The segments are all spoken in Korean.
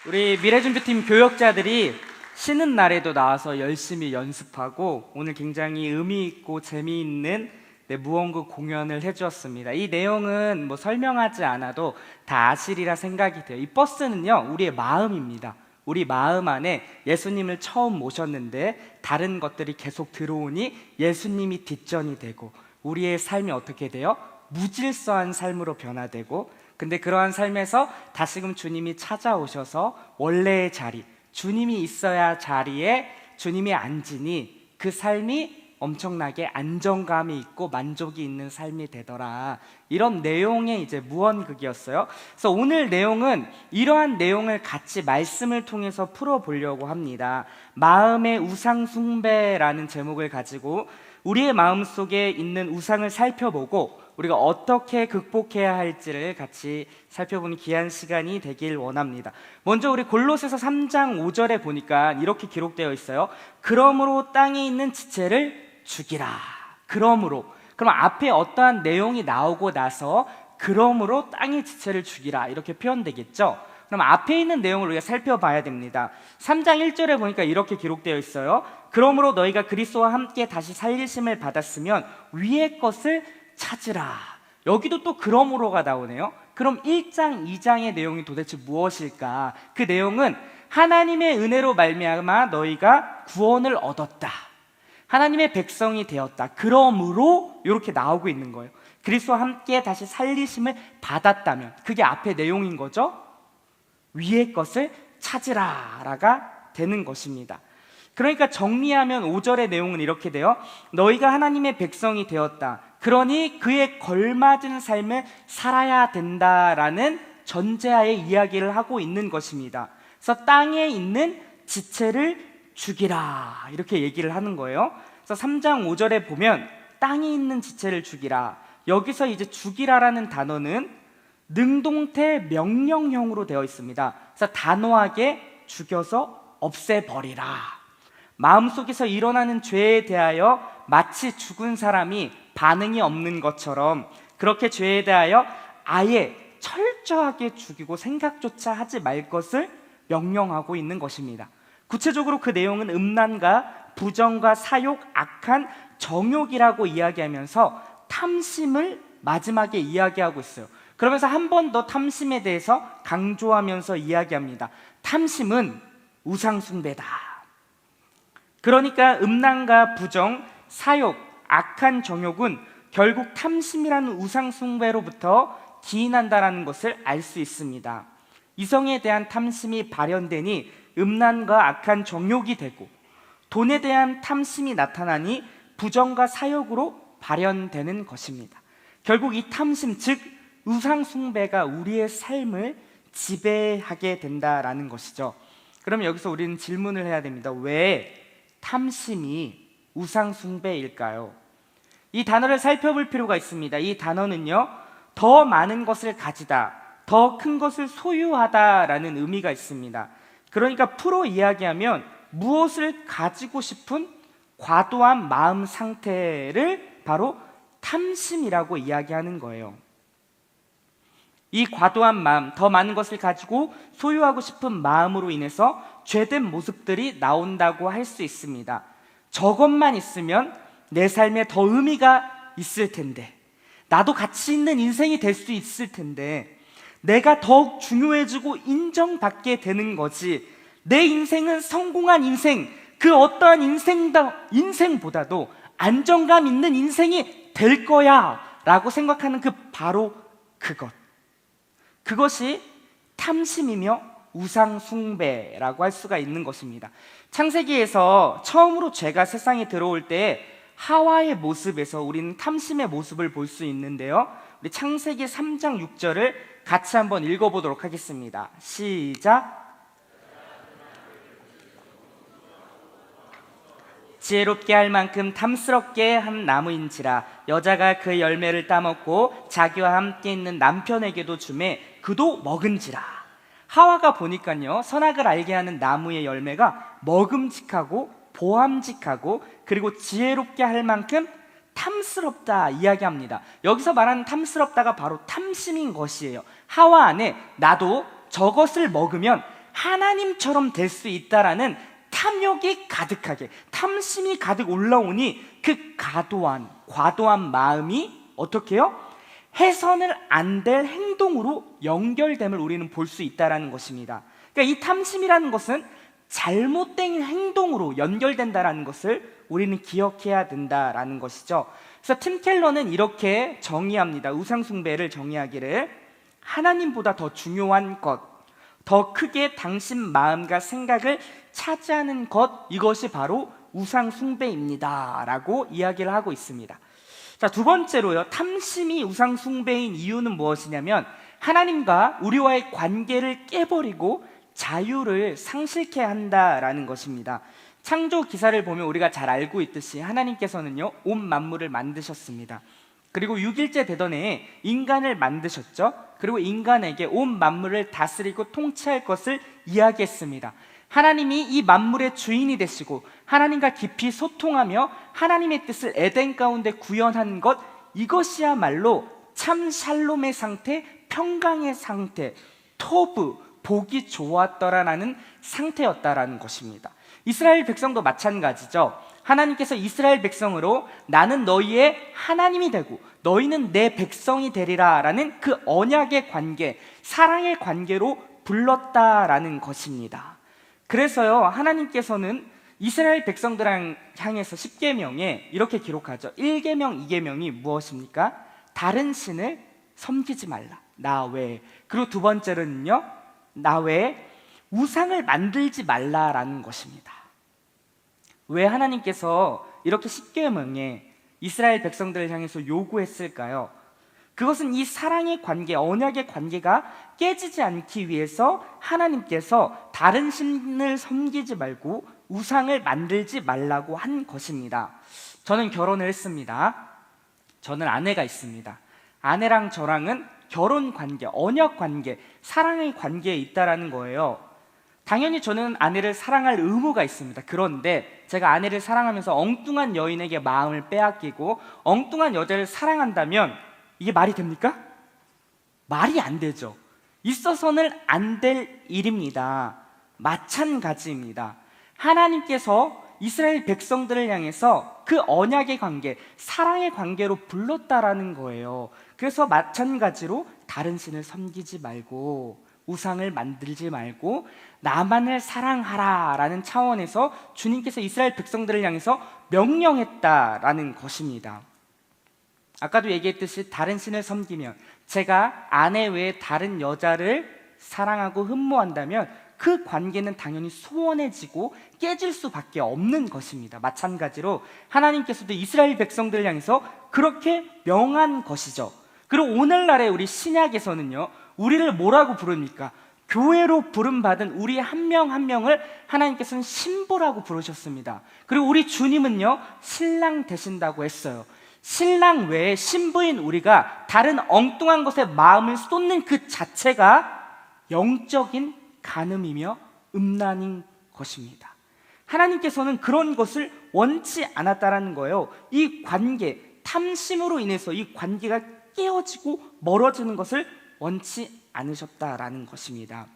우리 미래준비팀 교역자들이 쉬는 날에도 나와서 열심히 연습하고 오늘 굉장히 의미 있고 재미있는 무언가 공연을 해주었습니다. 이 내용은 설명하지 않아도 다 아시리라 생각이 돼요. 이 버스는요, 우리의 마음입니다. 우리 마음 안에 예수님을 처음 모셨는데 다른 것들이 계속 들어오니 예수님이 뒷전이 되고 우리의 삶이 어떻게 돼요? 무질서한 삶으로 변화되고, 근데 그러한 삶에서 다시금 주님이 찾아오셔서 원래의 자리, 주님이 있어야 자리에 주님이 앉으니 그 삶이 엄청나게 안정감이 있고 만족이 있는 삶이 되더라. 이런 내용의 이제 무언극이었어요. 그래서 오늘 내용은 이러한 내용을 같이 말씀을 통해서 풀어보려고 합니다. 마음의 우상 숭배라는 제목을 가지고 우리의 마음속에 있는 우상을 살펴보고 우리가 어떻게 극복해야 할지를 같이 살펴보는 귀한 시간이 되길 원합니다. 먼저 우리 골로새서 3장 5절에 보니까 이렇게 기록되어 있어요. 그러므로 땅에 있는 지체를 죽이라. 그럼 앞에 어떠한 내용이 나오고 나서 그러므로 땅의 지체를 죽이라 이렇게 표현되겠죠. 그럼 앞에 있는 내용을 우리가 살펴봐야 됩니다. 3장 1절에 보니까 이렇게 기록되어 있어요. 그러므로 너희가 그리스도와 함께 다시 살리심을 받았으면 위의 것을 찾으라. 여기도 또 그러므로가 나오네요. 그럼 1장, 2장의 내용이 도대체 무엇일까? 그 내용은 하나님의 은혜로 말미암아 너희가 구원을 얻었다, 하나님의 백성이 되었다, 그러므로 이렇게 나오고 있는 거예요. 그리스도와 함께 다시 살리심을 받았다면 그게 앞의 내용인 거죠. 위의 것을 찾으라가 되는 것입니다. 그러니까 정리하면 5절의 내용은 이렇게 돼요. 너희가 하나님의 백성이 되었다, 그러니 그에 걸맞은 삶을 살아야 된다라는 전제하에 이야기를 하고 있는 것입니다. 그래서 땅에 있는 지체를 죽이라 이렇게 얘기를 하는 거예요. 그래서 3장 5절에 보면 땅에 있는 지체를 죽이라, 여기서 이제 죽이라라는 단어는 능동태 명령형으로 되어 있습니다. 그래서 단호하게 죽여서 없애버리라. 마음속에서 일어나는 죄에 대하여 마치 죽은 사람이 반응이 없는 것처럼 그렇게 죄에 대하여 아예 철저하게 죽이고 생각조차 하지 말 것을 명령하고 있는 것입니다. 구체적으로 그 내용은 음란과 부정과 사욕, 악한 정욕이라고 이야기하면서 탐심을 마지막에 이야기하고 있어요. 그러면서 한 번 더 탐심에 대해서 강조하면서 이야기합니다. 탐심은 우상숭배다. 그러니까 음란과 부정, 사욕, 악한 정욕은 결국 탐심이라는 우상숭배로부터 기인한다는 것을 알 수 있습니다. 이성에 대한 탐심이 발현되니 음란과 악한 정욕이 되고, 돈에 대한 탐심이 나타나니 부정과 사욕으로 발현되는 것입니다. 결국 이 탐심, 즉 우상숭배가 우리의 삶을 지배하게 된다라는 것이죠. 그럼 여기서 우리는 질문을 해야 됩니다. 왜 탐심이 우상숭배일까요? 이 단어를 살펴볼 필요가 있습니다. 이 단어는요, 더 많은 것을 가지다, 더 큰 것을 소유하다라는 의미가 있습니다. 그러니까 풀어 이야기하면 무엇을 가지고 싶은 과도한 마음 상태를 바로 탐심이라고 이야기하는 거예요. 이 과도한 마음, 더 많은 것을 가지고 소유하고 싶은 마음으로 인해서 죄된 모습들이 나온다고 할 수 있습니다. 저것만 있으면 내 삶에 더 의미가 있을 텐데, 나도 가치 있는 인생이 될 수 있을 텐데, 내가 더욱 중요해지고 인정받게 되는 거지, 내 인생은 성공한 인생, 그 어떠한 인생보다도 안정감 있는 인생이 될 거야 라고 생각하는 바로 그것이 탐심이며 우상숭배라고 할 수가 있는 것입니다. 창세기에서 처음으로 죄가 세상에 들어올 때 하와의 모습에서 우리는 탐심의 모습을 볼 수 있는데요, 우리 창세기 3장 6절을 같이 한번 읽어보도록 하겠습니다. 시작. 지혜롭게 할 만큼 탐스럽게 한 나무인지라 여자가 그 열매를 따먹고 자기와 함께 있는 남편에게도 주매 그도 먹은지라. 하와가 보니까요, 선악을 알게 하는 나무의 열매가 먹음직하고 보암직하고 그리고 지혜롭게 할 만큼 탐스럽다 이야기합니다. 여기서 말하는 탐스럽다가 바로 탐심인 것이에요. 하와 안에 나도 저것을 먹으면 하나님처럼 될 수 있다라는 탐욕이 가득하게, 탐심이 가득 올라오니 그 과도한 마음이 어떻게 해요? 해서는 안 될 행동으로 연결됨을 우리는 볼 수 있다는 것입니다. 그러니까 이 탐심이라는 것은 잘못된 행동으로 연결된다는 것을 우리는 기억해야 된다라는 것이죠. 그래서 팀 켈러는 이렇게 정의합니다. 우상숭배를 정의하기를, 하나님보다 더 중요한 것, 더 크게 당신 마음과 생각을 차지하는 것, 이것이 바로 우상숭배입니다 라고 이야기를 하고 있습니다. 자, 두 번째로요, 탐심이 우상숭배인 이유는 무엇이냐면 하나님과 우리와의 관계를 깨버리고 자유를 상실케 한다라는 것입니다. 창조 기사를 보면 우리가 잘 알고 있듯이 하나님께서는요, 온 만물을 만드셨습니다. 그리고 6일째 되던 해에 인간을 만드셨죠. 그리고 인간에게 온 만물을 다스리고 통치할 것을 이야기했습니다. 하나님이 이 만물의 주인이 되시고 하나님과 깊이 소통하며 하나님의 뜻을 에덴 가운데 구현한 것, 이것이야말로 참 샬롬의 상태, 평강의 상태, 토브, 보기 좋았더라라는 상태였다라는 것입니다. 이스라엘 백성도 마찬가지죠. 하나님께서 이스라엘 백성으로 나는 너희의 하나님이 되고 너희는 내 백성이 되리라 라는 그 언약의 관계, 사랑의 관계로 불렀다라는 것입니다. 그래서요, 하나님께서는 이스라엘 백성들을 향해서 10계명에 이렇게 기록하죠. 1계명, 2계명이 무엇입니까? 다른 신을 섬기지 말라, 나 외에. 그리고 두 번째로는요, 나 외에 우상을 만들지 말라라는 것입니다. 왜 하나님께서 이렇게 10계명에 이스라엘 백성들을 향해서 요구했을까요? 그것은 이 사랑의 관계, 언약의 관계가 깨지지 않기 위해서 하나님께서 다른 신을 섬기지 말고 우상을 만들지 말라고 한 것입니다. 저는 결혼을 했습니다. 저는 아내가 있습니다. 아내랑 저랑은 결혼 관계, 언약 관계, 사랑의 관계에 있다라는 거예요. 당연히 저는 아내를 사랑할 의무가 있습니다. 그런데 제가 아내를 사랑하면서 엉뚱한 여인에게 마음을 빼앗기고 엉뚱한 여자를 사랑한다면 이게 말이 됩니까? 말이 안 되죠. 있어서는 안 될 일입니다. 마찬가지입니다. 하나님께서 이스라엘 백성들을 향해서 그 언약의 관계, 사랑의 관계로 불렀다라는 거예요. 그래서 마찬가지로 다른 신을 섬기지 말고 우상을 만들지 말고 나만을 사랑하라 라는 차원에서 주님께서 이스라엘 백성들을 향해서 명령했다라는 것입니다. 아까도 얘기했듯이 다른 신을 섬기면, 제가 아내 외에 다른 여자를 사랑하고 흠모한다면 그 관계는 당연히 소원해지고 깨질 수밖에 없는 것입니다. 마찬가지로 하나님께서도 이스라엘 백성들을 향해서 그렇게 명한 것이죠. 그리고 오늘날의 우리 신약에서는요, 우리를 뭐라고 부릅니까? 교회로 부름받은 우리 한 명 한 명을 하나님께서는 신부라고 부르셨습니다. 그리고 우리 주님은요, 신랑 되신다고 했어요. 신랑 외에 신부인 우리가 다른 엉뚱한 것에 마음을 쏟는 그 자체가 영적인 간음이며 음란인 것입니다. 하나님께서는 그런 것을 원치 않았다라는 거예요. 이 관계, 탐심으로 인해서 이 관계가 깨어지고 멀어지는 것을 원치 않으셨다라는 것입니다.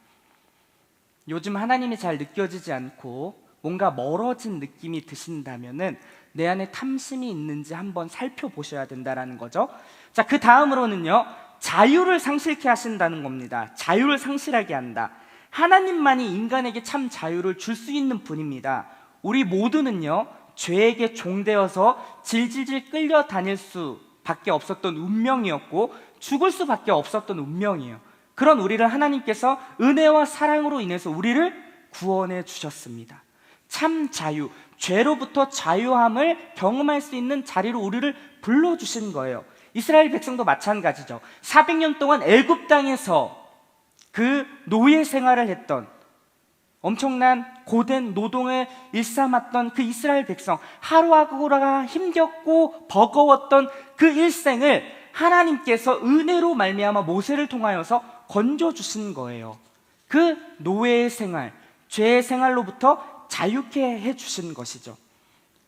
요즘 하나님이 잘 느껴지지 않고 뭔가 멀어진 느낌이 드신다면은 내 안에 탐심이 있는지 한번 살펴보셔야 된다라는 거죠. 자, 그 다음으로는요, 자유를 상실케 하신다는 겁니다. 자유를 상실하게 한다. 하나님만이 인간에게 참 자유를 줄 수 있는 분입니다. 우리 모두는요, 죄에게 종되어서 질질질 끌려다닐 수밖에 없었던 운명이었고 죽을 수밖에 없었던 운명이에요. 그런 우리를 하나님께서 은혜와 사랑으로 인해서 우리를 구원해 주셨습니다. 참 자유, 죄로부터 자유함을 경험할 수 있는 자리로 우리를 불러주신 거예요. 이스라엘 백성도 마찬가지죠. 400년 동안 애굽 땅에서 그 노예 생활을 했던, 엄청난 고된 노동을 일삼았던 그 이스라엘 백성, 하루하루가 힘겹고 버거웠던 그 일생을 하나님께서 은혜로 말미암아 모세를 통하여서 건져주신 거예요. 그 노예의 생활, 죄의 생활로부터 자유케 해주신 것이죠.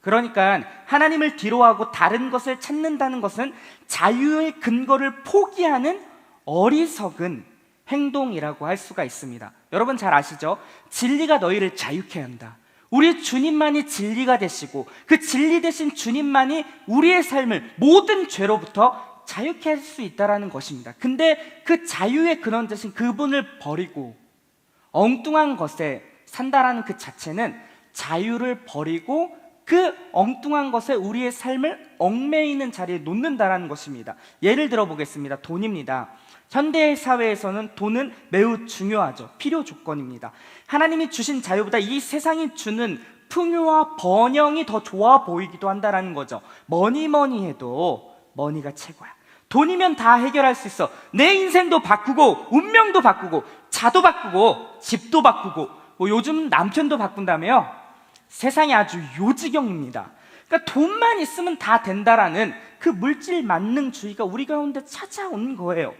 그러니까 하나님을 뒤로하고 다른 것을 찾는다는 것은 자유의 근거를 포기하는 어리석은 행동이라고 할 수가 있습니다. 여러분 잘 아시죠? 진리가 너희를 자유케 한다. 우리 주님만이 진리가 되시고 그 진리 되신 주님만이 우리의 삶을 모든 죄로부터 자유케 할 수 있다는 것입니다. 근데 그 자유의 근원 되신 그분을 버리고 엉뚱한 것에 산다라는 그 자체는 자유를 버리고 그 엉뚱한 것에 우리의 삶을 얽매이는 자리에 놓는다라는 것입니다. 예를 들어 보겠습니다. 돈입니다. 현대 사회에서는 돈은 매우 중요하죠. 필요 조건입니다. 하나님이 주신 자유보다 이 세상이 주는 풍요와 번영이 더 좋아 보이기도 한다는 거죠. 뭐니 해도 머니가 최고야. 돈이면 다 해결할 수 있어. 내 인생도 바꾸고 운명도 바꾸고 차도 바꾸고 집도 바꾸고 뭐 요즘 남편도 바꾼다며요. 세상이 아주 요지경입니다. 그러니까 돈만 있으면 다 된다라는 그 물질 만능주의가 우리 가운데 찾아온 거예요.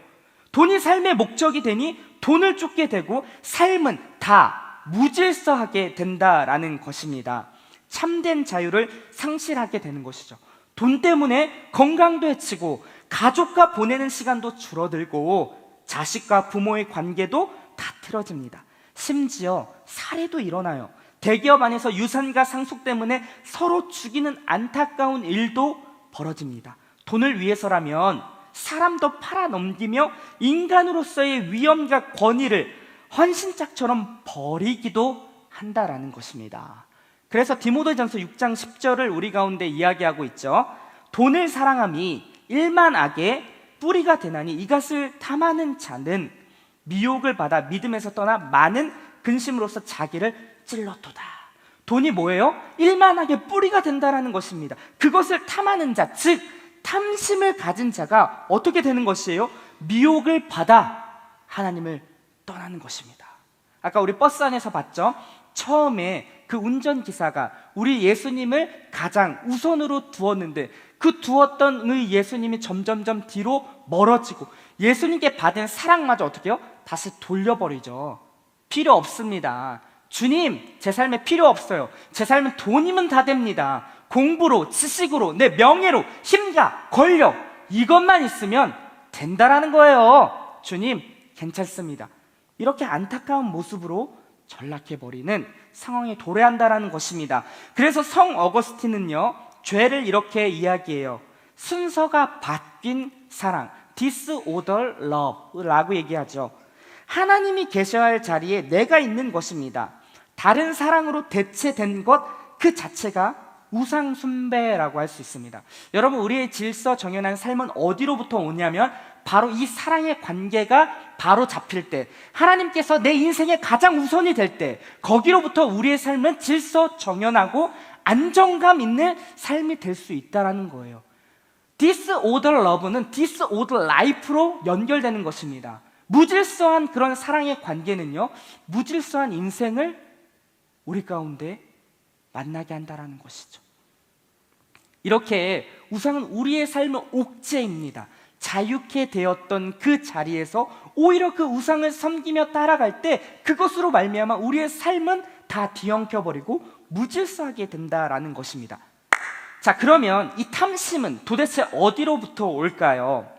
돈이 삶의 목적이 되니 돈을 쫓게 되고 삶은 다 무질서하게 된다라는 것입니다. 참된 자유를 상실하게 되는 것이죠. 돈 때문에 건강도 해치고 가족과 보내는 시간도 줄어들고 자식과 부모의 관계도 다 틀어집니다. 심지어 살해도 일어나요. 대기업 안에서 유산과 상속 때문에 서로 죽이는 안타까운 일도 벌어집니다. 돈을 위해서라면 사람도 팔아넘기며 인간으로서의 위엄과 권위를 헌신짝처럼 버리기도 한다라는 것입니다. 그래서 디모데전서 6장 10절을 우리 가운데 이야기하고 있죠. 돈을 사랑함이 일만악의 뿌리가 되나니 이것을 탐하는 자는 미혹을 받아 믿음에서 떠나 많은 근심으로서 자기를 찔러도다. 돈이 뭐예요? 일만악의 뿌리가 된다라는 것입니다. 그것을 탐하는 자, 즉 탐심을 가진 자가 어떻게 되는 것이에요? 미혹을 받아 하나님을 떠나는 것입니다. 아까 우리 버스 안에서 봤죠? 처음에 그 운전기사가 우리 예수님을 가장 우선으로 두었는데 그 두었던 의 예수님이 점점점 뒤로 멀어지고 예수님께 받은 사랑마저 어떻게 해요? 다시 돌려버리죠. 필요 없습니다. 주님, 제 삶에 필요 없어요. 제 삶은 돈이면 다 됩니다. 공부로, 지식으로, 내 명예로, 힘과 권력 이것만 있으면 된다라는 거예요. 주님, 괜찮습니다. 이렇게 안타까운 모습으로 전락해버리는 상황에 도래한다라는 것입니다. 그래서 성 어거스틴은요, 죄를 이렇게 이야기해요. 순서가 바뀐 사랑, disorder love라고 얘기하죠. 하나님이 계셔야 할 자리에 내가 있는 것입니다. 다른 사랑으로 대체된 것 그 자체가 우상 숭배라고 할 수 있습니다. 여러분, 우리의 질서 정연한 삶은 어디로부터 오냐면 바로 이 사랑의 관계가 바로 잡힐 때, 하나님께서 내 인생의 가장 우선이 될 때, 거기로부터 우리의 삶은 질서 정연하고 안정감 있는 삶이 될 수 있다는 거예요. disorder love는 disorder life로 연결되는 것입니다. 무질서한 그런 사랑의 관계는요, 무질서한 인생을 우리 가운데 만나게 한다는 것이죠. 이렇게 우상은 우리의 삶의 옥죄입니다. 자유케 되었던 그 자리에서 오히려 그 우상을 섬기며 따라갈 때 그것으로 말미암아 우리의 삶은 다 뒤엉켜버리고 무질서하게 된다라는 것입니다. 자, 그러면 이 탐심은 도대체 어디로부터 올까요?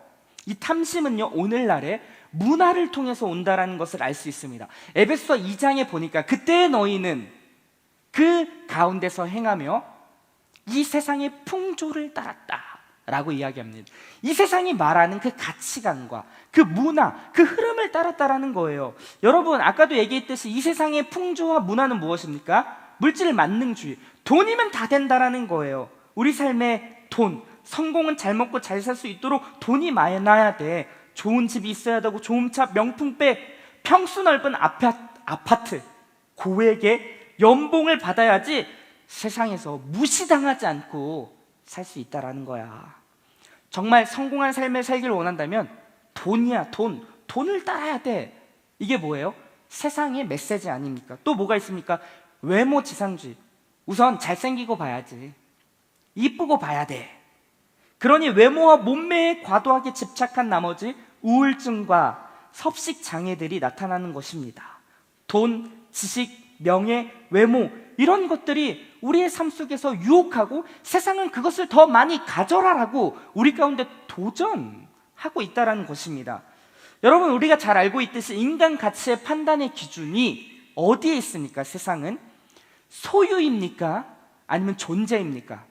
이 탐심은요, 오늘날의 문화를 통해서 온다라는 것을 알 수 있습니다. 에베소서 2장에 보니까 그때 너희는 그 가운데서 행하며 이 세상의 풍조를 따랐다 라고 이야기합니다. 이 세상이 말하는 그 가치관과 그 문화, 그 흐름을 따랐다라는 거예요. 여러분, 아까도 얘기했듯이 이 세상의 풍조와 문화는 무엇입니까? 물질 만능주의, 돈이면 다 된다라는 거예요. 우리 삶의 돈, 성공은 잘 먹고 잘 살 수 있도록 돈이 많아야 돼. 좋은 집이 있어야 되고 좋은 차, 명품백, 평수 넓은 아파트, 고액의 연봉을 받아야지 세상에서 무시당하지 않고 살 수 있다라는 거야. 정말 성공한 삶을 살기를 원한다면 돈이야, 돈을 따라야 돼. 이게 뭐예요? 세상의 메시지 아닙니까? 또 뭐가 있습니까? 외모 지상주의. 우선 잘생기고 봐야지, 이쁘고 봐야 돼. 그러니 외모와 몸매에 과도하게 집착한 나머지 우울증과 섭식 장애들이 나타나는 것입니다. 돈, 지식, 명예, 외모 이런 것들이 우리의 삶 속에서 유혹하고 세상은 그것을 더 많이 가져라라고 우리 가운데 도전하고 있다는 것입니다. 여러분, 우리가 잘 알고 있듯이 인간 가치의 판단의 기준이 어디에 있습니까? 세상은 소유입니까? 아니면 존재입니까?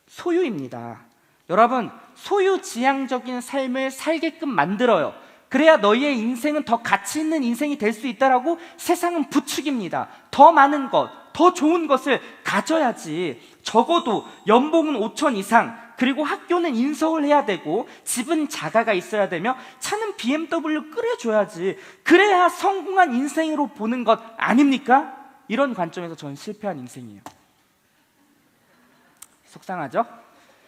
소유입니다. 여러분, 소유지향적인 삶을 살게끔 만들어요. 그래야 너희의 인생은 더 가치 있는 인생이 될 수 있다라고 세상은 부추깁니다. 더 많은 것, 더 좋은 것을 가져야지. 적어도 연봉은 5천 이상, 그리고 학교는 인서울 해야 되고, 집은 자가가 있어야 되며, 차는 BMW 끌어줘야지. 그래야 성공한 인생으로 보는 것 아닙니까? 이런 관점에서 저는 실패한 인생이에요. 속상하죠?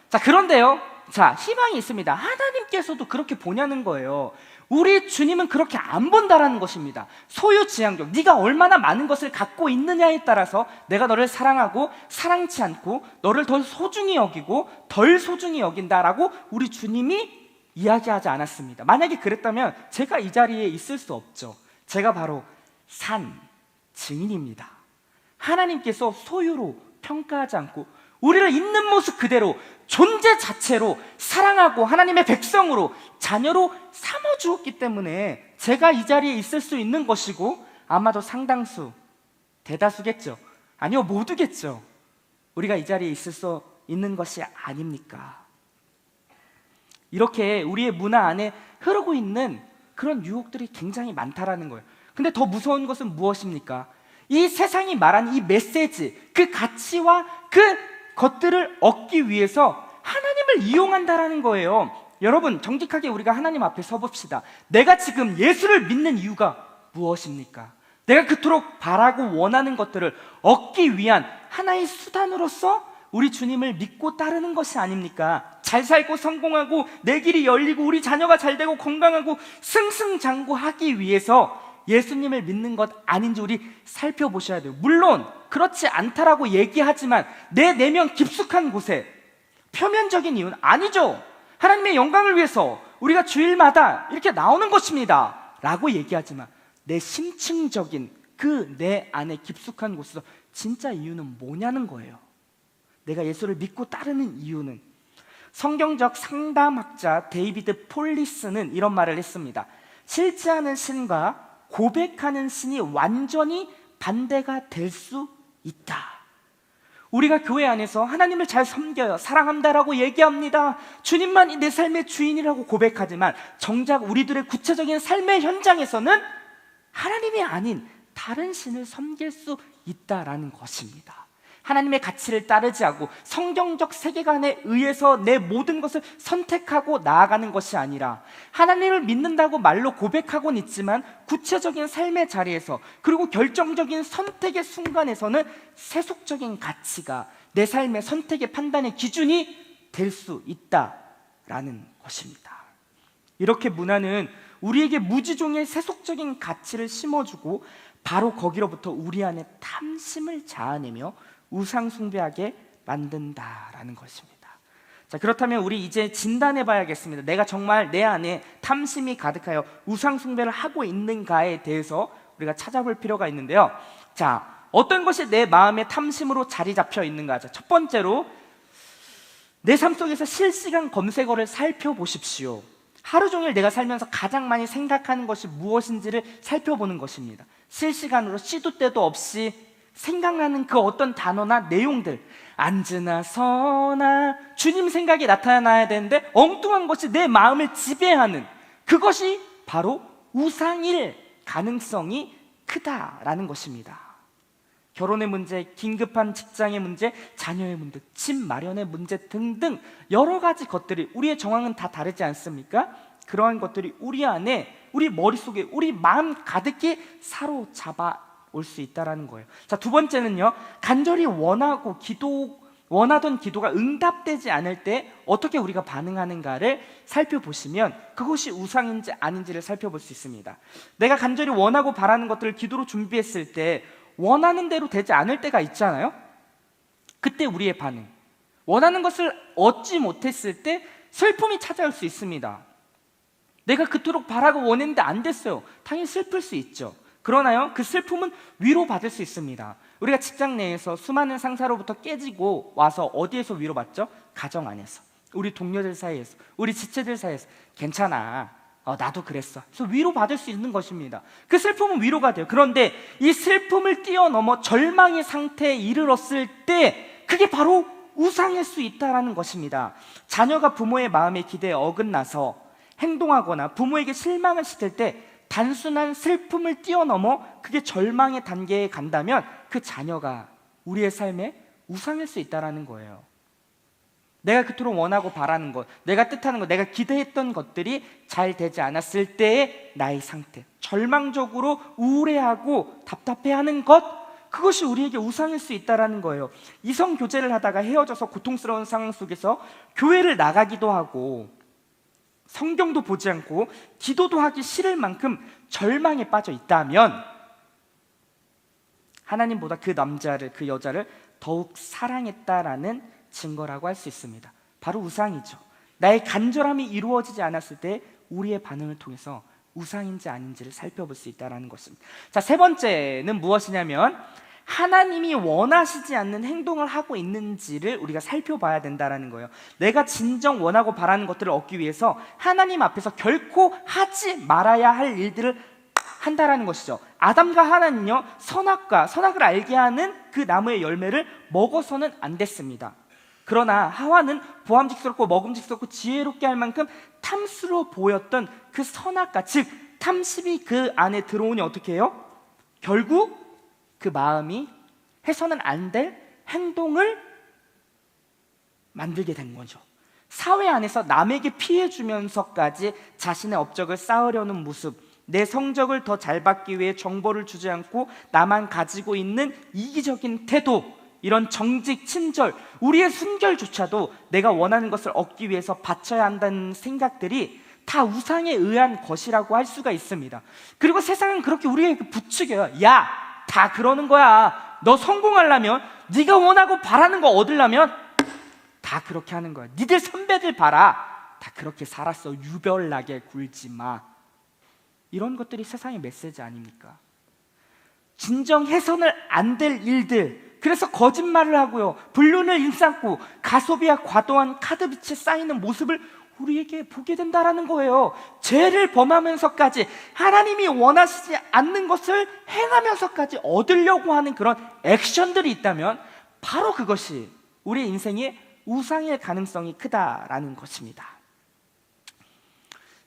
자, 그런데요, 자, 희망이 있습니다. 하나님께서도 그렇게 보냐는 거예요. 우리 주님은 그렇게 안 본다라는 것입니다. 소유지향적, 네가 얼마나 많은 것을 갖고 있느냐에 따라서 내가 너를 사랑하고 사랑치 않고 너를 더 소중히 여기고 덜 소중히 여긴다라고 우리 주님이 이야기하지 않았습니다. 만약에 그랬다면 제가 이 자리에 있을 수 없죠. 제가 바로 산 증인입니다. 하나님께서 소유로 평가하지 않고 우리를 있는 모습 그대로 존재 자체로 사랑하고 하나님의 백성으로 자녀로 삼아주었기 때문에 제가 이 자리에 있을 수 있는 것이고, 아마도 상당수, 대다수겠죠. 아니요, 모두겠죠. 우리가 이 자리에 있을 수 있는 것이 아닙니까? 이렇게 우리의 문화 안에 흐르고 있는 그런 유혹들이 굉장히 많다라는 거예요. 근데 더 무서운 것은 무엇입니까? 이 세상이 말하는 이 메시지, 그 가치와 그 것들을 얻기 위해서 하나님을 이용한다라는 거예요. 여러분, 정직하게 우리가 하나님 앞에 서봅시다. 내가 지금 예수를 믿는 이유가 무엇입니까? 내가 그토록 바라고 원하는 것들을 얻기 위한 하나의 수단으로서 우리 주님을 믿고 따르는 것이 아닙니까? 잘 살고 성공하고 내 길이 열리고 우리 자녀가 잘 되고 건강하고 승승장구하기 위해서 예수님을 믿는 것 아닌지 우리 살펴보셔야 돼요. 물론 그렇지 않다라고 얘기하지만 내 내면 깊숙한 곳에 표면적인 이유는 아니죠. 하나님의 영광을 위해서 우리가 주일마다 이렇게 나오는 것입니다 라고 얘기하지만 내 심층적인 그 내 안에 깊숙한 곳에서 진짜 이유는 뭐냐는 거예요. 내가 예수를 믿고 따르는 이유는. 성경적 상담학자 데이비드 폴리스는 이런 말을 했습니다. 실제하는 신과 고백하는 신이 완전히 반대가 될 수 있다. 우리가 교회 안에서 하나님을 잘 섬겨요, 사랑한다라고 얘기합니다, 주님만이 내 삶의 주인이라고 고백하지만 정작 우리들의 구체적인 삶의 현장에서는 하나님이 아닌 다른 신을 섬길 수 있다라는 것입니다. 하나님의 가치를 따르지 않고 성경적 세계관에 의해서 내 모든 것을 선택하고 나아가는 것이 아니라, 하나님을 믿는다고 말로 고백하고는 있지만 구체적인 삶의 자리에서 그리고 결정적인 선택의 순간에서는 세속적인 가치가 내 삶의 선택의 판단의 기준이 될 수 있다라는 것입니다. 이렇게 문화는 우리에게 무지종의 세속적인 가치를 심어주고 바로 거기로부터 우리 안에 탐심을 자아내며 우상 숭배하게 만든다라는 것입니다. 자, 그렇다면 우리 이제 진단해 봐야겠습니다. 내가 정말 내 안에 탐심이 가득하여 우상 숭배를 하고 있는가에 대해서 우리가 찾아볼 필요가 있는데요. 자, 어떤 것이 내 마음의 탐심으로 자리 잡혀 있는가 하죠. 첫 번째로, 내 삶 속에서 실시간 검색어를 살펴보십시오. 하루 종일 내가 살면서 가장 많이 생각하는 것이 무엇인지를 살펴보는 것입니다. 실시간으로 시도 때도 없이 생각나는 그 어떤 단어나 내용들, 앉으나 서나 주님 생각이 나타나야 되는데 엉뚱한 것이 내 마음을 지배하는, 그것이 바로 우상일 가능성이 크다라는 것입니다. 결혼의 문제, 긴급한 직장의 문제, 자녀의 문제, 집 마련의 문제 등등 여러 가지 것들이, 우리의 정황은 다 다르지 않습니까? 그러한 것들이 우리 안에, 우리 머릿속에, 우리 마음 가득히 사로잡아 올 수 있다라는 거예요. 자, 두 번째는요, 간절히 원하던 기도가 응답되지 않을 때 어떻게 우리가 반응하는가를 살펴보시면 그것이 우상인지 아닌지를 살펴볼 수 있습니다. 내가 간절히 원하고 바라는 것들을 기도로 준비했을 때 원하는 대로 되지 않을 때가 있잖아요. 그때 우리의 반응, 원하는 것을 얻지 못했을 때 슬픔이 찾아올 수 있습니다. 내가 그토록 바라고 원했는데 안 됐어요. 당연히 슬플 수 있죠. 그러나요, 그 슬픔은 위로받을 수 있습니다. 우리가 직장 내에서 수많은 상사로부터 깨지고 와서 어디에서 위로받죠? 가정 안에서, 우리 동료들 사이에서, 우리 지체들 사이에서. 괜찮아, 나도 그랬어. 그래서 위로받을 수 있는 것입니다. 그 슬픔은 위로가 돼요. 그런데 이 슬픔을 뛰어넘어 절망의 상태에 이르렀을 때 그게 바로 우상일 수 있다는 것입니다. 자녀가 부모의 마음에 기대에 어긋나서 행동하거나 부모에게 실망을 시킬 때 단순한 슬픔을 뛰어넘어 그게 절망의 단계에 간다면 그 자녀가 우리의 삶에 우상일 수 있다는 거예요. 내가 그토록 원하고 바라는 것, 내가 뜻하는 것, 내가 기대했던 것들이 잘 되지 않았을 때의 나의 상태, 절망적으로 우울해하고 답답해하는 것, 그것이 우리에게 우상일 수 있다는 거예요. 이성 교제를 하다가 헤어져서 고통스러운 상황 속에서 교회를 나가기도 하고 성경도 보지 않고 기도도 하기 싫을 만큼 절망에 빠져 있다면 하나님보다 그 남자를, 그 여자를 더욱 사랑했다라는 증거라고 할 수 있습니다. 바로 우상이죠. 나의 간절함이 이루어지지 않았을 때 우리의 반응을 통해서 우상인지 아닌지를 살펴볼 수 있다는 것입니다. 자, 세 번째는 무엇이냐면 하나님이 원하시지 않는 행동을 하고 있는지를 우리가 살펴봐야 된다는 거예요. 내가 진정 원하고 바라는 것들을 얻기 위해서 하나님 앞에서 결코 하지 말아야 할 일들을 한다라는 것이죠. 아담과 하나는요, 선악을 알게 하는 그 나무의 열매를 먹어서는 안 됐습니다. 그러나 하와는 보암직스럽고 먹음직스럽고 지혜롭게 할 만큼 탐스러워 보였던 그 선악과, 즉 탐심이 그 안에 들어오니 어떻게 해요? 결국 그 마음이 해서는 안 될 행동을 만들게 된 거죠. 사회 안에서 남에게 피해 주면서까지 자신의 업적을 쌓으려는 모습, 내 성적을 더 잘 받기 위해 정보를 주지 않고 나만 가지고 있는 이기적인 태도, 이런 정직, 친절, 우리의 순결조차도 내가 원하는 것을 얻기 위해서 바쳐야 한다는 생각들이 다 우상에 의한 것이라고 할 수가 있습니다. 그리고 세상은 그렇게 우리에게 부추겨요. 야, 다 그러는 거야. 너 성공하려면, 네가 원하고 바라는 거 얻으려면 다 그렇게 하는 거야. 니들 선배들 봐라, 다 그렇게 살았어. 유별나게 굴지 마. 이런 것들이 세상의 메시지 아닙니까? 진정 해서는 안 될 일들, 그래서 거짓말을 하고요, 불륜을 일삼고 가소비와 과도한 카드빚에 쌓이는 모습을 우리에게 보게 된다라는 거예요. 죄를 범하면서까지 하나님이 원하시지 않는 것을 행하면서까지 얻으려고 하는 그런 액션들이 있다면 바로 그것이 우리의 인생의 우상일 가능성이 크다라는 것입니다.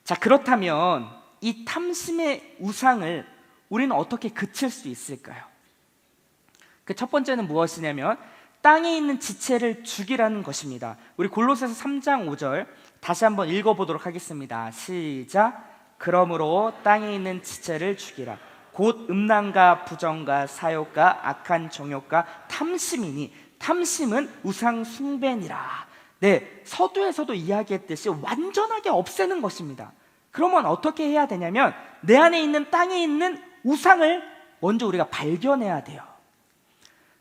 자, 그렇다면 이 탐심의 우상을 우리는 어떻게 그칠 수 있을까요? 그 첫 번째는 무엇이냐면 땅에 있는 지체를 죽이라는 것입니다. 우리 골로새서 3장 5절 다시 한번 읽어보도록 하겠습니다. 시작. 그러므로 땅에 있는 지체를 죽이라. 곧 음란과 부정과 사욕과 악한 정욕과 탐심이니, 탐심은 우상 숭배니라. 네, 서두에서도 이야기했듯이 완전하게 없애는 것입니다. 그러면 어떻게 해야 되냐면 내 안에 있는, 땅에 있는 우상을 먼저 우리가 발견해야 돼요.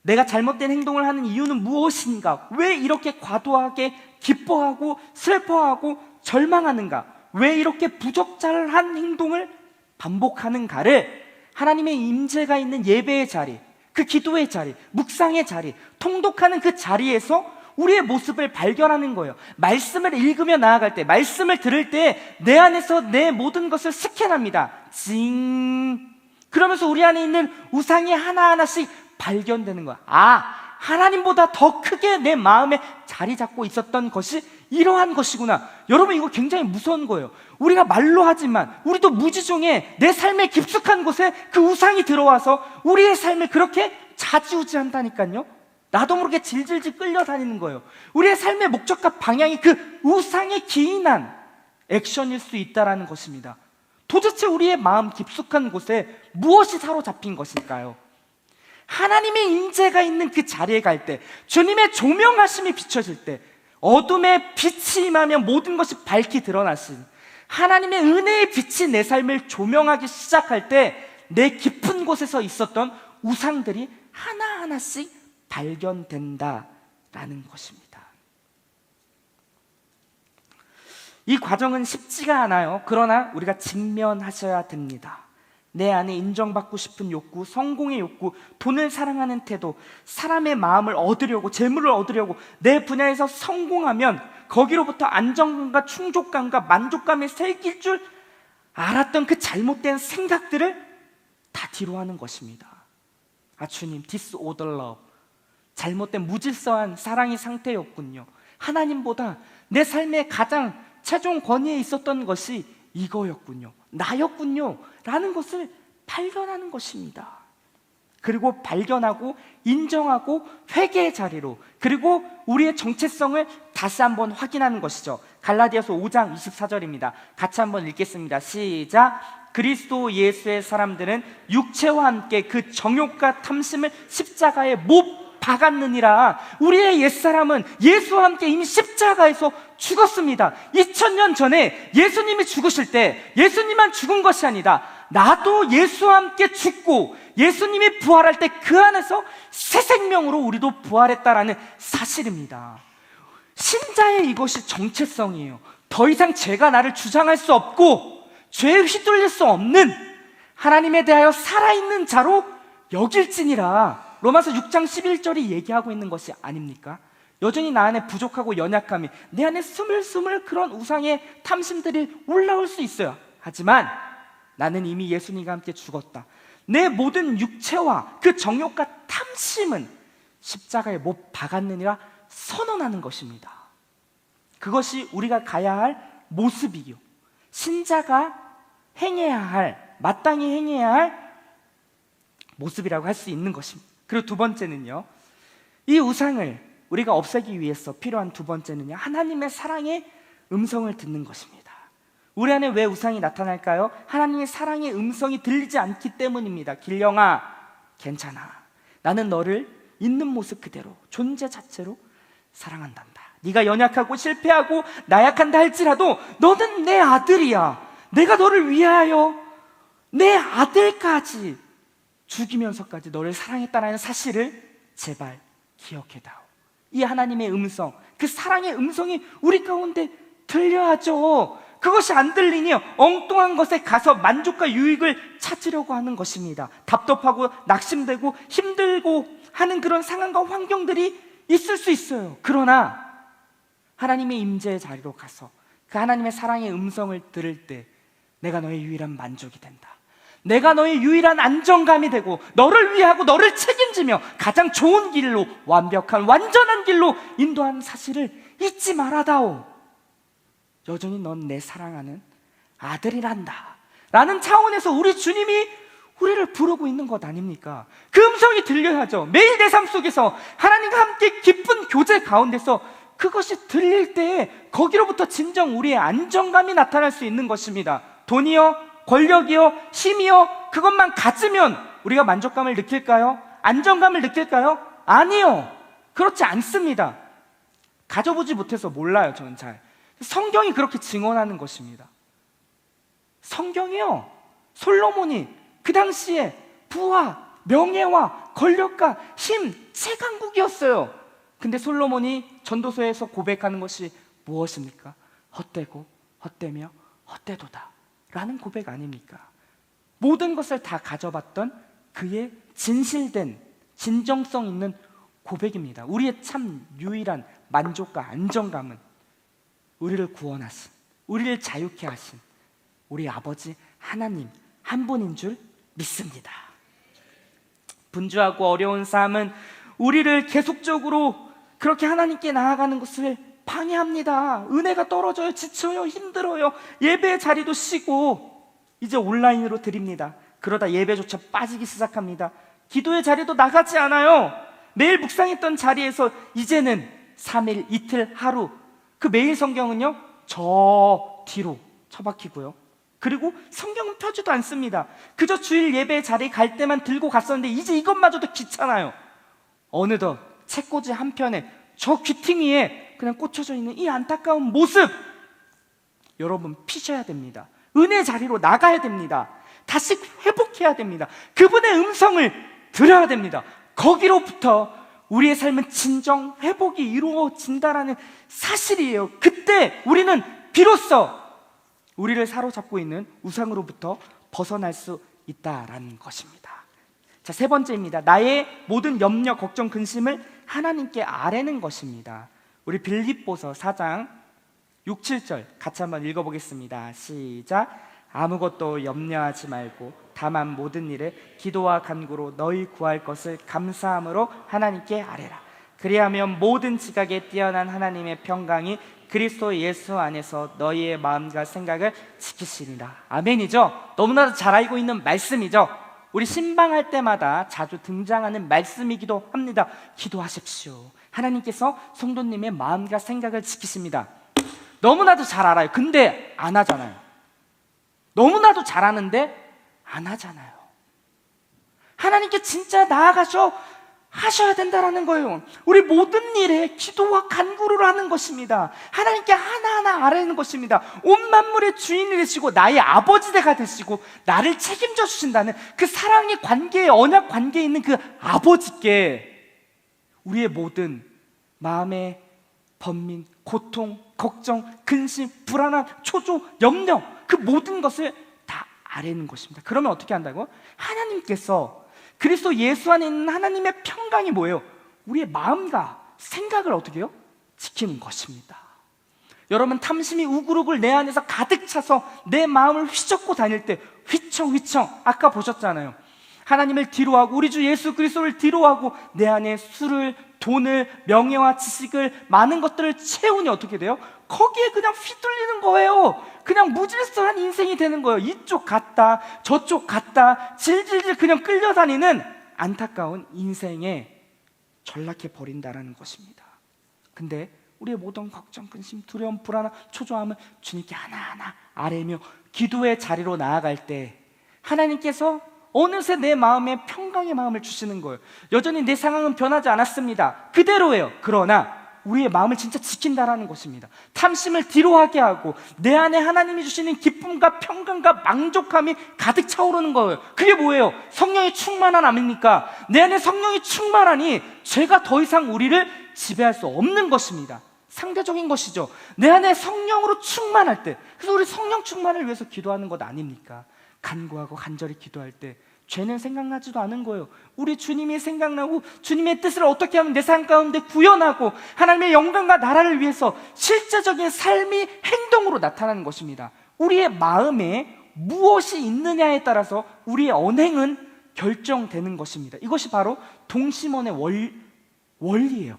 내가 잘못된 행동을 하는 이유는 무엇인가? 왜 이렇게 과도하게 기뻐하고 슬퍼하고 절망하는가? 왜 이렇게 부적절한 행동을 반복하는가를 하나님의 임재가 있는 예배의 자리, 그 기도의 자리, 묵상의 자리, 통독하는 그 자리에서 우리의 모습을 발견하는 거예요. 말씀을 읽으며 나아갈 때, 말씀을 들을 때 내 안에서 내 모든 것을 스캔합니다. 그러면서 우리 안에 있는 우상이 하나하나씩 발견되는 거야. 하나님보다 더 크게 내 마음에 자리 잡고 있었던 것이 이러한 것이구나. 여러분, 이거 굉장히 무서운 거예요. 우리가 말로 하지만 우리도 무지중에 내 삶의 깊숙한 곳에 그 우상이 들어와서 우리의 삶을 그렇게 좌지우지한다니까요. 나도 모르게 질질질 끌려다니는 거예요. 우리의 삶의 목적과 방향이 그 우상에 기인한 액션일 수 있다는 것입니다. 도대체 우리의 마음 깊숙한 곳에 무엇이 사로잡힌 것일까요? 하나님의 임재가 있는 그 자리에 갈 때, 주님의 조명하심이 비춰질 때, 어둠에 빛이 임하면 모든 것이 밝히 드러나신 하나님의 은혜의 빛이 내 삶을 조명하기 시작할 때 내 깊은 곳에서 있었던 우상들이 하나하나씩 발견된다라는 것입니다. 이 과정은 쉽지가 않아요. 그러나 우리가 직면하셔야 됩니다. 내 안에 인정받고 싶은 욕구, 성공의 욕구, 돈을 사랑하는 태도, 사람의 마음을 얻으려고, 재물을 얻으려고 내 분야에서 성공하면 거기로부터 안정감과 충족감과 만족감이 생길 줄 알았던 그 잘못된 생각들을 다 뒤로 하는 것입니다. 아, 주님, disorder love, 잘못된 무질서한 사랑의 상태였군요. 하나님보다 내 삶의 가장 최종 권위에 있었던 것이 이거였군요, 나였군요 라는 것을 발견하는 것입니다. 그리고 발견하고 인정하고 회개의 자리로, 그리고 우리의 정체성을 다시 한번 확인하는 것이죠. 갈라디아서 5장 24절입니다. 같이 한번 읽겠습니다. 시작. 그리스도 예수의 사람들은 육체와 함께 그 정욕과 탐심을 십자가에 못 박았느니라. 우리의 옛사람은 예수와 함께 이미 십자가에서 죽었습니다. 2000년 전에 예수님이 죽으실 때 예수님만 죽은 것이 아니다, 나도 예수와 함께 죽고 예수님이 부활할 때 그 안에서 새 생명으로 우리도 부활했다라는 사실입니다. 신자의 이것이 정체성이에요. 더 이상 죄가 나를 주장할 수 없고 죄에 휘둘릴 수 없는, 하나님에 대하여 살아있는 자로 여길지니라. 로마서 6장 11절이 얘기하고 있는 것이 아닙니까? 여전히 나 안에 부족하고 연약함이, 내 안에 스물스물 그런 우상의 탐심들이 올라올 수 있어요. 하지만 나는 이미 예수님과 함께 죽었다. 내 모든 육체와 그 정욕과 탐심은 십자가에 못 박았느니라 선언하는 것입니다. 그것이 우리가 가야 할 모습이요, 신자가 행해야 할, 마땅히 행해야 할 모습이라고 할 수 있는 것입니다. 그리고 두 번째는요, 이 우상을 우리가 없애기 위해서 필요한 두 번째는요, 하나님의 사랑의 음성을 듣는 것입니다. 우리 안에 왜 우상이 나타날까요? 하나님의 사랑의 음성이 들리지 않기 때문입니다. 길령아, 괜찮아, 나는 너를 있는 모습 그대로, 존재 자체로 사랑한단다. 네가 연약하고 실패하고 나약한다 할지라도 너는 내 아들이야. 내가 너를 위하여 내 아들까지 죽이면서까지 너를 사랑했다는 사실을 제발 기억해다오. 이 하나님의 음성, 그 사랑의 음성이 우리 가운데 들려야죠. 그것이 안 들리니 엉뚱한 것에 가서 만족과 유익을 찾으려고 하는 것입니다. 답답하고 낙심되고 힘들고 하는 그런 상황과 환경들이 있을 수 있어요. 그러나 하나님의 임재의 자리로 가서 그 하나님의 사랑의 음성을 들을 때 내가 너의 유일한 만족이 된다. 내가 너의 유일한 안정감이 되고 너를 위하고 너를 책임지며 가장 좋은 길로, 완벽한 완전한 길로 인도하는 사실을 잊지 말아다오. 여전히 넌 내 사랑하는 아들이란다 라는 차원에서 우리 주님이 우리를 부르고 있는 것 아닙니까? 그 음성이 들려야죠. 매일 내 삶 속에서 하나님과 함께 깊은 교제 가운데서 그것이 들릴 때 거기로부터 진정 우리의 안정감이 나타날 수 있는 것입니다. 돈이요, 권력이요, 힘이요, 그것만 가지면 우리가 만족감을 느낄까요? 안정감을 느낄까요? 아니요, 그렇지 않습니다. 가져보지 못해서 몰라요. 저는 잘. 성경이 그렇게 증언하는 것입니다. 성경이요, 솔로몬이 그 당시에 부와 명예와 권력과 힘 최강국이었어요. 근데 솔로몬이 전도서에서 고백하는 것이 무엇입니까? 헛되고 헛되며 헛되도다 라는 고백 아닙니까? 모든 것을 다 가져봤던 그의 진실된 진정성 있는 고백입니다. 우리의 참 유일한 만족과 안정감은 우리를 구원하신, 우리를 자유케 하신 우리 아버지 하나님 한 분인 줄 믿습니다. 분주하고 어려운 삶은 우리를 계속적으로 그렇게 하나님께 나아가는 것을 방해합니다. 은혜가 떨어져요, 지쳐요, 힘들어요, 예배의 자리도 쉬고 이제 온라인으로 드립니다. 그러다 예배조차 빠지기 시작합니다. 기도의 자리도 나가지 않아요. 매일 묵상했던 자리에서 이제는 3일, 이틀, 하루, 그 매일 성경은요 저 뒤로 처박히고요, 그리고 성경은 펴지도 않습니다. 그저 주일 예배 자리에 갈 때만 들고 갔었는데 이제 이것마저도 귀찮아요. 어느덧 책꽂이 한편에 저 귀퉁이에 그냥 꽂혀져 있는 이 안타까운 모습, 여러분 피셔야 됩니다. 은혜 자리로 나가야 됩니다. 다시 회복해야 됩니다. 그분의 음성을 들어야 됩니다. 거기로부터 우리의 삶은 진정 회복이 이루어진다라는 사실이에요. 그때 우리는 비로소 우리를 사로잡고 있는 우상으로부터 벗어날 수 있다라는 것입니다. 자, 세 번째입니다. 나의 모든 염려, 걱정, 근심을 하나님께 아뢰는 것입니다. 우리 빌립보서 4장 6, 7절 같이 한번 읽어보겠습니다. 시작. 아무것도 염려하지 말고 다만 모든 일에 기도와 간구로 너희 구할 것을 감사함으로 하나님께 아뢰라. 그리하면 모든 지각에 뛰어난 하나님의 평강이 그리스도 예수 안에서 너희의 마음과 생각을 지키시리라. 아멘이죠? 너무나도 잘 알고 있는 말씀이죠? 우리 신방할 때마다 자주 등장하는 말씀이기도 합니다. 기도하십시오. 하나님께서 성도님의 마음과 생각을 지키십니다. 너무나도 잘 알아요. 근데 안 하잖아요. 너무나도 잘 아는데 안 하잖아요. 하나님께 진짜 나아가셔 하셔야 된다라는 거예요. 우리 모든 일에 기도와 간구를 하는 것입니다. 하나님께 하나하나 아뢰는 것입니다. 온 만물의 주인이 되시고 나의 아버지가 되시고 나를 책임져 주신다는 그 사랑의 관계에, 언약 관계에 있는 그 아버지께 우리의 모든 마음의 번민, 고통, 걱정, 근심, 불안함, 초조, 염려, 그 모든 것을 다 아뢰는 것입니다. 그러면 어떻게 한다고? 하나님께서 그리스도 예수 안에 있는 하나님의 평강이 뭐예요? 우리의 마음과 생각을 어떻게 해요? 지키는 것입니다. 여러분, 탐심이 우글우글 내 안에서 가득 차서 내 마음을 휘젓고 다닐 때 휘청휘청, 아까 보셨잖아요. 하나님을 뒤로하고 우리 주 예수 그리스도를 뒤로하고 내 안에 술을, 돈을, 명예와 지식을, 많은 것들을 채우니 어떻게 돼요? 거기에 그냥 휘둘리는 거예요. 그냥 무질서한 인생이 되는 거예요. 이쪽 갔다 저쪽 갔다 질질질 그냥 끌려다니는 안타까운 인생에 전락해 버린다라는 것입니다. 근데 우리의 모든 걱정, 근심, 두려움, 불안함, 초조함을 주님께 하나하나 아뢰며 기도의 자리로 나아갈 때 하나님께서 어느새 내 마음에 평강의 마음을 주시는 거예요. 여전히 내 상황은 변하지 않았습니다. 그대로예요. 그러나 우리의 마음을 진짜 지킨다라는 것입니다. 탐심을 뒤로하게 하고 내 안에 하나님이 주시는 기쁨과 평강과 만족함이 가득 차오르는 거예요. 그게 뭐예요? 성령이 충만한 아닙니까? 내 안에 성령이 충만하니 죄가 더 이상 우리를 지배할 수 없는 것입니다. 상대적인 것이죠. 내 안에 성령으로 충만할 때, 그래서 우리 성령 충만을 위해서 기도하는 것 아닙니까? 간구하고 간절히 기도할 때 죄는 생각나지도 않은 거예요. 우리 주님이 생각나고 주님의 뜻을 어떻게 하면 내 삶 가운데 구현하고 하나님의 영광과 나라를 위해서 실제적인 삶이 행동으로 나타나는 것입니다. 우리의 마음에 무엇이 있느냐에 따라서 우리의 언행은 결정되는 것입니다. 이것이 바로 동심원의 원리예요.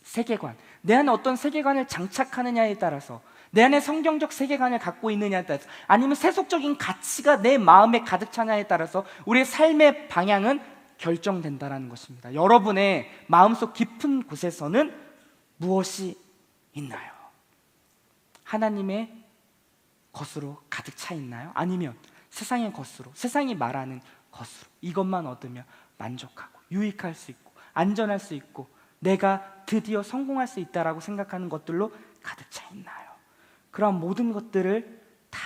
세계관, 내 안에 어떤 세계관을 장착하느냐에 따라서, 내 안에 성경적 세계관을 갖고 있느냐에 따라서, 아니면 세속적인 가치가 내 마음에 가득 차냐에 따라서 우리의 삶의 방향은 결정된다는 것입니다. 여러분의 마음속 깊은 곳에서는 무엇이 있나요? 하나님의 것으로 가득 차 있나요? 아니면 세상의 것으로, 세상이 말하는 것으로 이것만 얻으면 만족하고 유익할 수 있고 안전할 수 있고 내가 드디어 성공할 수 있다라고 생각하는 것들로 가득 차 있나요? 그런 모든 것들을 다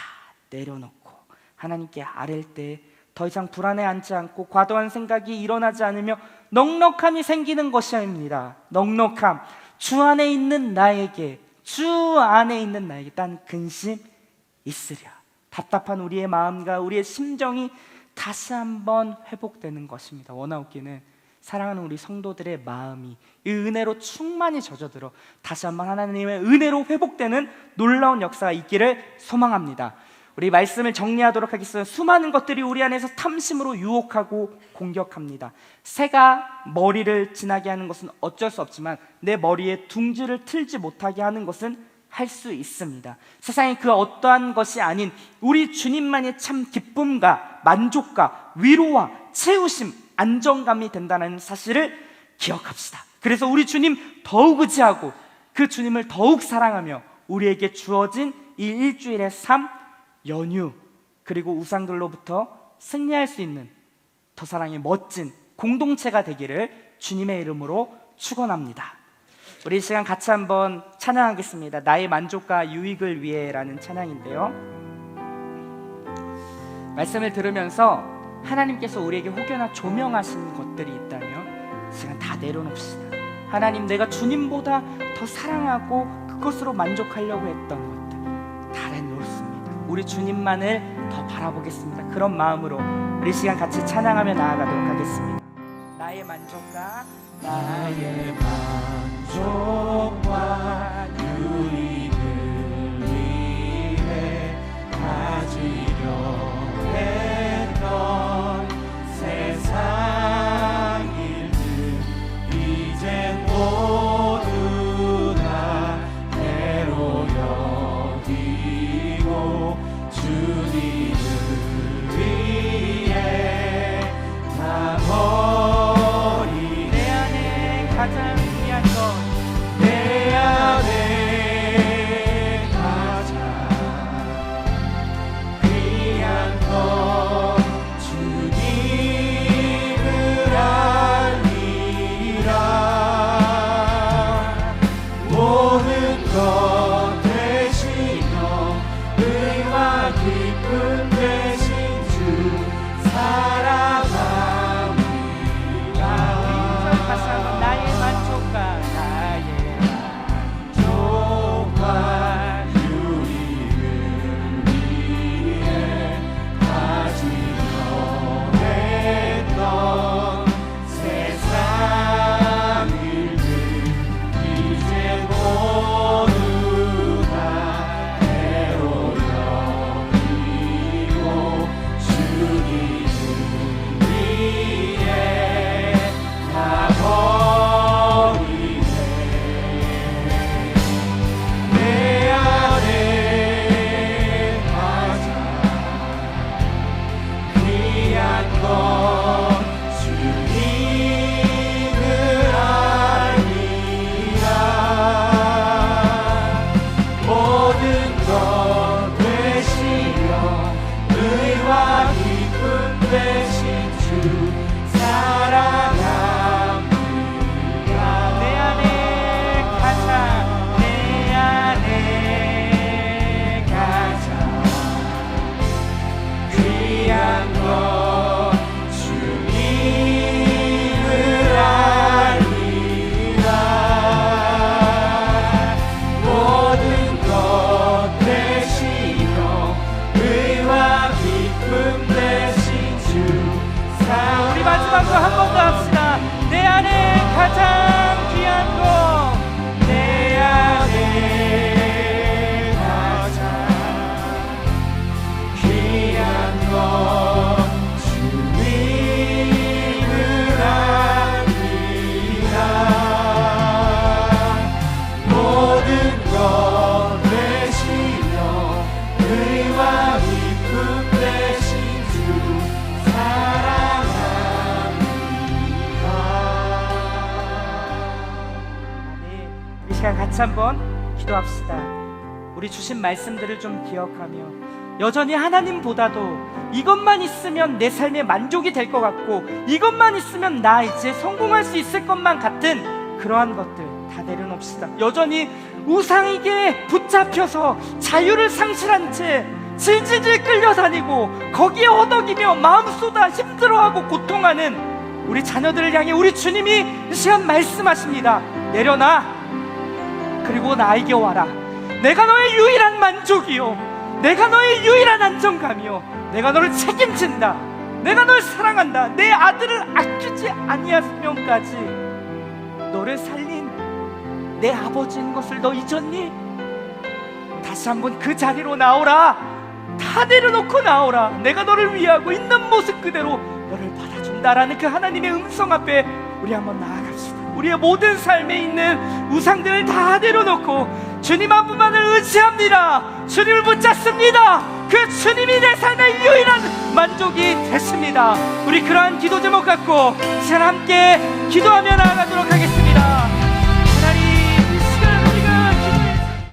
내려놓고 하나님께 아랠 때 더 이상 불안해 앉지 않고 과도한 생각이 일어나지 않으며 넉넉함이 생기는 것입니다. 넉넉함, 주 안에 있는 나에게, 주 안에 있는 나에게 딴 근심 있으랴. 답답한 우리의 마음과 우리의 심정이 다시 한번 회복되는 것입니다. 원하옵기는 사랑하는 우리 성도들의 마음이 이 은혜로 충만히 젖어들어 다시 한번 하나님의 은혜로 회복되는 놀라운 역사가 있기를 소망합니다. 우리 말씀을 정리하도록 하겠습니다. 수많은 것들이 우리 안에서 탐심으로 유혹하고 공격합니다. 새가 머리를 지나게 하는 것은 어쩔 수 없지만 내 머리에 둥지를 틀지 못하게 하는 것은 할 수 있습니다. 세상에 그 어떠한 것이 아닌 우리 주님만의 참 기쁨과 만족과 위로와 채우심, 안정감이 된다는 사실을 기억합시다. 그래서 우리 주님 더욱 의지하고 그 주님을 더욱 사랑하며 우리에게 주어진 이 일주일의 삶, 연휴, 그리고 우상들로부터 승리할 수 있는 더 사랑의 멋진 공동체가 되기를 주님의 이름으로 축원합니다. 우리 이 시간 같이 한번 찬양하겠습니다. 나의 만족과 유익을 위해라는 찬양인데요, 말씀을 들으면서 하나님께서 우리에게 혹여나 조명하신 것들이 있다면 시간 다 내려놓읍시다. 하나님, 내가 주님보다 더 사랑하고 그것으로 만족하려고 했던 것들 다 내놓습니다. 우리 주님만을 더 바라보겠습니다. 그런 마음으로 우리 시간 같이 찬양하며 나아가도록 하겠습니다. 나의 만족과 유익을 위해 가지 다시 한번 기도합시다. 우리 주신 말씀들을 좀 기억하며 여전히 하나님보다도 이것만 있으면 내 삶에 만족이 될 것 같고 이것만 있으면 나 이제 성공할 수 있을 것만 같은 그러한 것들 다 내려놓읍시다. 여전히 우상에게 붙잡혀서 자유를 상실한 채 질질질 끌려다니고 거기에 허덕이며 마음쏟아 힘들어하고 고통하는 우리 자녀들을 향해 우리 주님이 이 시간 말씀하십니다. 내려놔. 그리고 나에게 와라. 내가 너의 유일한 만족이요, 내가 너의 유일한 안정감이요, 내가 너를 책임진다. 내가 널 사랑한다. 내 아들을 아끼지 아니하면까지 너를 살린 내 아버지인 것을 너 잊었니? 다시 한번 그 자리로 나오라. 다 내려놓고 나오라. 내가 너를 위하고 있는 모습 그대로 너를 받아준다라는 그 하나님의 음성 앞에 우리 한번 나아갑시다. 우리의 모든 삶에 있는 우상들을 다 내려놓고 주님 한 분만을 의지합니다. 주님을 붙잡습니다. 그 주님이 내 삶의 유일한 만족이 되십니다. 우리 그러한 기도 제목 갖고 시간 함께 기도하며 나아가도록 하겠습니다.